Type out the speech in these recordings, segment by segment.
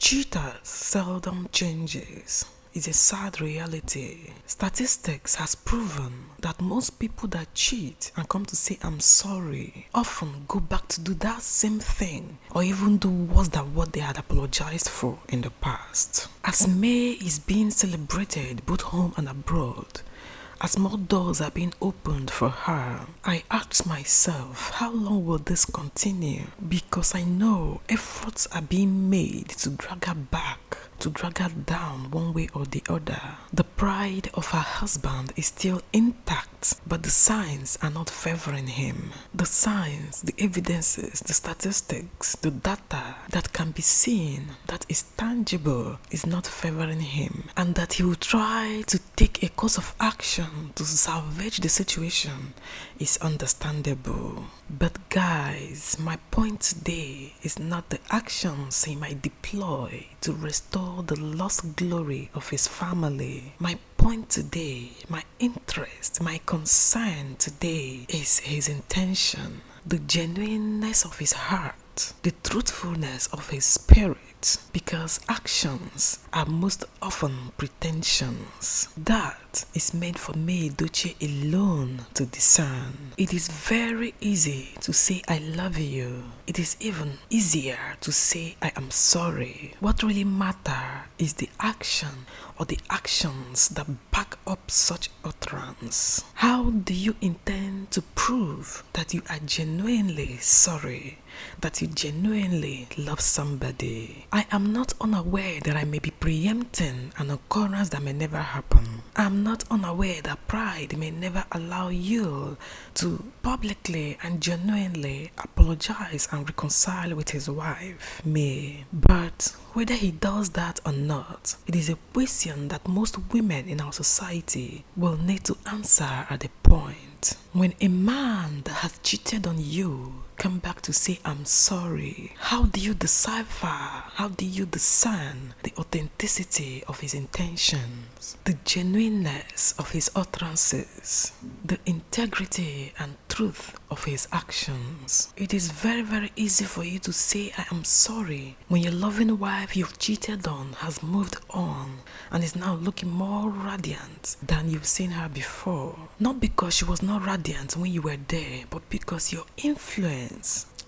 Cheaters seldom changes. It's a sad reality. Statistics has proven that most people that cheat and come to say I'm sorry often go back to do that same thing or even do worse than what they had apologized for in the past. As May is being celebrated both home and abroad, as more doors are being opened for her, I asked myself, how long will this continue? Because I know efforts are being made to drag her back, to drag her down one way or the other. The pride of her husband is still intact, but the signs are not favoring him. The signs, the evidences, the statistics, the data that can be seen, that is tangible, is not favoring him, and that he will try to take a course of action to salvage the situation is understandable. But guys, my point today is not the actions he might deploy to restore the lost glory of his family. My point today, my interest, my concern today is his intention, the genuineness of his heart, the truthfulness of his spirit, because actions are most often pretensions. That is meant for me, Edochie, alone to discern. It is very easy to say I love you. It is even easier to say I am sorry. What really matters is the action or the actions that back up such utterance. How do you intend to prove that you are genuinely sorry, that you genuinely love somebody? I am not unaware that I may be preempting an occurrence that may never happen. I am not unaware that pride may never allow you to publicly and genuinely apologize and reconcile with his wife, May. But whether he does that or not, it is a question that most women in our society will need to answer at a point. When a man that has cheated on you come back to say I'm sorry, how do you decipher, how do you discern the authenticity of his intentions, the genuineness of his utterances, the integrity and truth of his actions? It is very, very easy for you to say I am sorry when your loving wife you've cheated on has moved on and is now looking more radiant than you've seen her before. Not because she was not radiant when you were there, but because your influence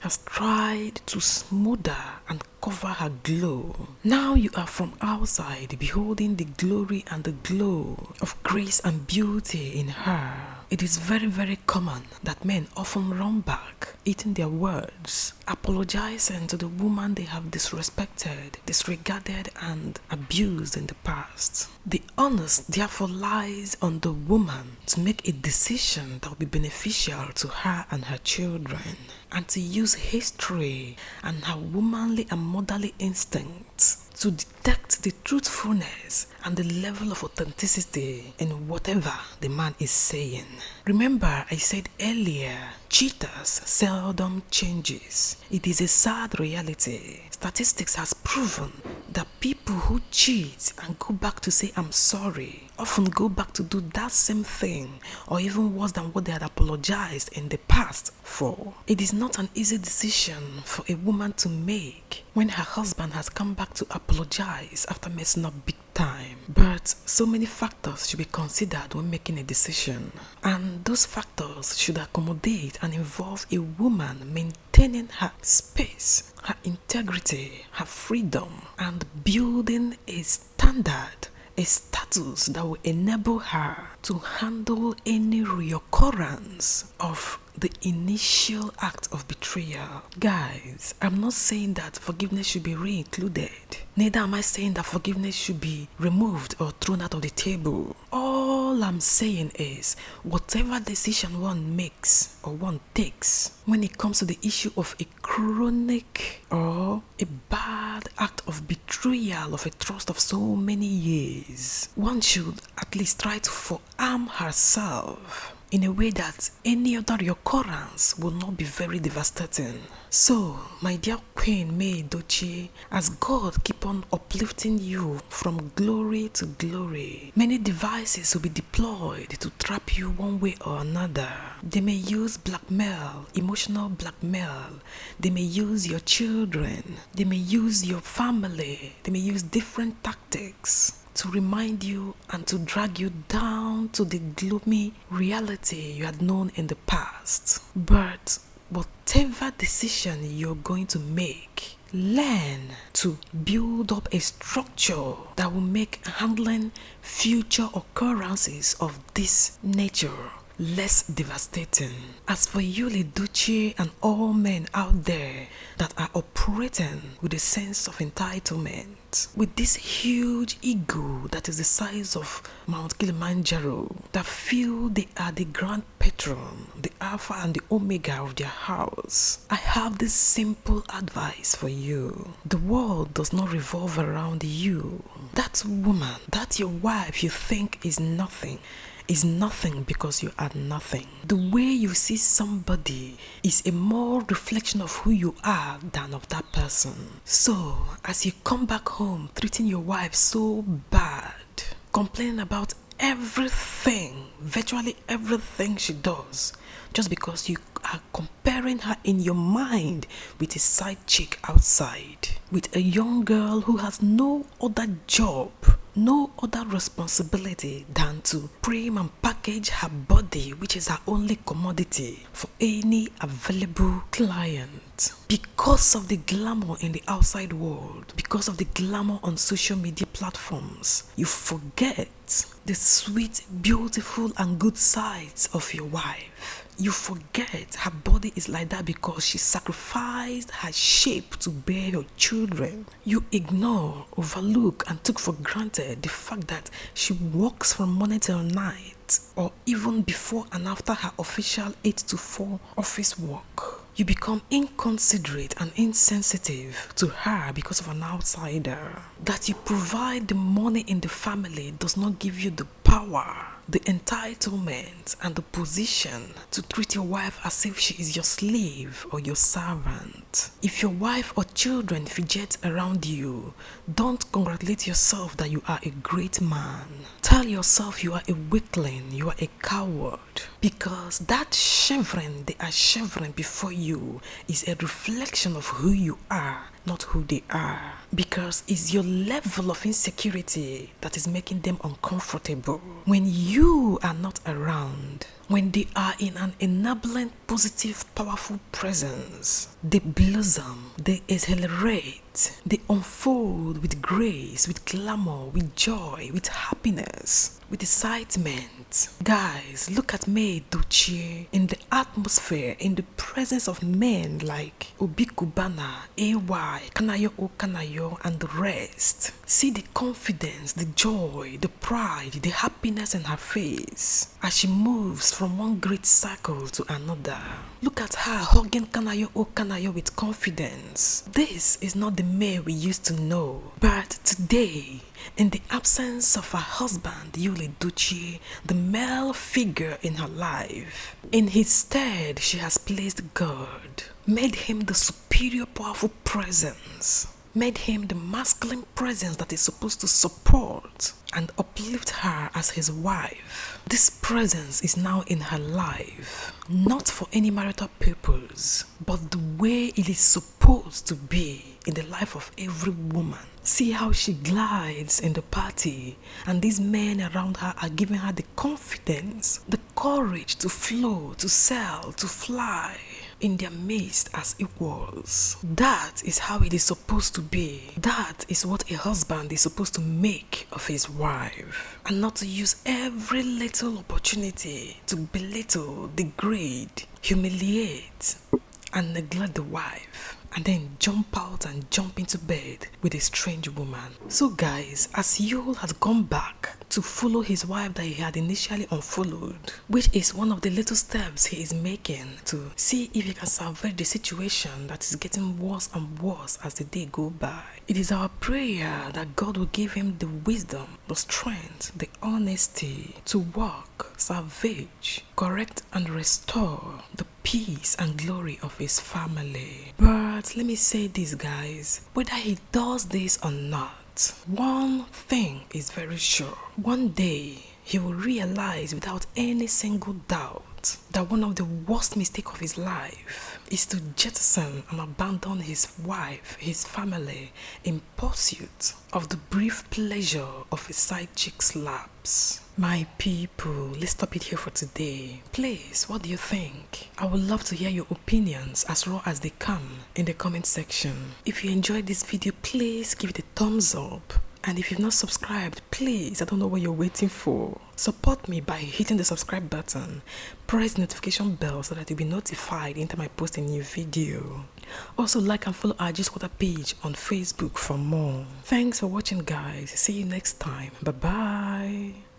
has tried to smother and cover her glow. Now you are from outside beholding the glory and the glow of grace and beauty in her. It is very, very common that men often run back, eating their words, apologizing to the woman they have disrespected, disregarded and abused in the past. The onus therefore lies on the woman to make a decision that will be beneficial to her and her children, and to use history and her womanly and motherly instincts to detect the truthfulness and the level of authenticity in whatever the man is saying. Remember, I said earlier, cheaters seldom changes. It is a sad reality. Statistics has proven that people who cheat and go back to say I'm sorry often go back to do that same thing or even worse than what they had apologized in the past for. It is not an easy decision for a woman to make when her husband has come back to apologize after messing up big time. But so many factors should be considered when making a decision, and those factors should accommodate and involve a woman maintaining her space, her integrity, her freedom, and building a standard, a status that will enable her to handle any reoccurrence of the initial act of betrayal. Guys, I'm not saying that forgiveness should be re-included. Neither am I saying that forgiveness should be removed or thrown out of the table. All I'm saying is, whatever decision one makes or one takes when it comes to the issue of a chronic or a bad act of betrayal of a trust of so many years, one should at least try to forearm herself in a way that any other occurrence will not be very devastating. So, my dear Queen May Edochie, as God keep on uplifting you from glory to glory, many devices will be deployed to trap you one way or another. They may use blackmail, emotional blackmail. They may use your children. They may use your family. They may use different tactics to remind you and to drag you down to the gloomy reality you had known in the past. But whatever decision you're going to make, learn to build up a structure that will make handling future occurrences of this nature less devastating. As for you, Edochie, and all men out there that are operating with a sense of entitlement, with this huge ego that is the size of Mount Kilimanjaro, that feel they are the grand patron, the alpha and the omega of their house, I have this simple advice for you. The world does not revolve around you. That woman, that your wife you think is nothing because you are nothing. The way you see somebody is a more reflection of who you are than of that person. So, as you come back home treating your wife so bad, complaining about everything, virtually everything she does, just because you are comparing her in your mind with a side chick outside, with a young girl who has no other job, no other responsibility than to prim and package her body, which is her only commodity, for any available client. Because of the glamour in the outside world, because of the glamour on social media platforms, you forget the sweet, beautiful and good sides of your wife. You forget her body is like that because she sacrificed her shape to bear your children. You ignore, overlook and took for granted the fact that she works from morning till night, or even before and after her official 8 to 4 office work. You become inconsiderate and insensitive to her because of an outsider. That you provide the money in the family does not give you the power, the entitlement and the position to treat your wife as if she is your slave or your servant. If your wife or children fidget around you, don't congratulate yourself that you are a great man. Tell yourself you are a weakling, you are a coward. Because that chevron they are chevron before you is a reflection of who you are, not who they are. Because it's your level of insecurity that is making them uncomfortable. When you are not around, when they are in an enabling, positive, powerful presence, they blossom, they exhilarate, they unfold with grace, with glamour, with joy, with happiness, with excitement. Guys, look at May Edochie in the atmosphere, in the presence of men like Obi Kubana, AY, Kanayo O Kanayo, and the rest. See the confidence, the joy, the pride, the happiness in her face as she moves from one great circle to another. Look at her hugging Kanayo O Kanayo with confidence. This is not the May we used to know, but today, in the absence of her husband, Yul Edochie, the male figure in her life, in his stead she has placed God, made him the superior powerful presence, made him the masculine presence that is supposed to support and uplift her as his wife. This presence is now in her life, not for any marital purpose, but the way it is supposed to be in the life of every woman. See how she glides in the party, and these men around her are giving her the confidence, the courage to flow, to sail, to fly in their midst as equals. That is how it is supposed to be. That is what a husband is supposed to make of his wife, and not to use every little opportunity to belittle, degrade, humiliate, and neglect the wife, and then jump out and jump into bed with a strange woman. So guys, as Yul has gone back to follow his wife that he had initially unfollowed, which is one of the little steps he is making to see if he can salvage the situation that is getting worse and worse as the day go by. It is our prayer that God will give him the wisdom, the strength, the honesty to work, salvage, correct and restore the peace and glory of his family. But let me say this, guys, whether he does this or not, one thing is very sure. One day he will realize without any single doubt that one of the worst mistakes of his life is to jettison and abandon his wife, his family, in pursuit of the brief pleasure of a side chick slaps. My people, let's stop it here for today. Please, what do you think? I would love to hear your opinions as raw as they come in the comment section. If you enjoyed this video, please give it a thumbs up. And if you've not subscribed, please, I don't know what you're waiting for. Support me by hitting the subscribe button. Press the notification bell so that you'll be notified anytime I post a new video. Also, like and follow our G-Squatter page on Facebook for more. Thanks for watching, guys. See you next time. Bye-bye.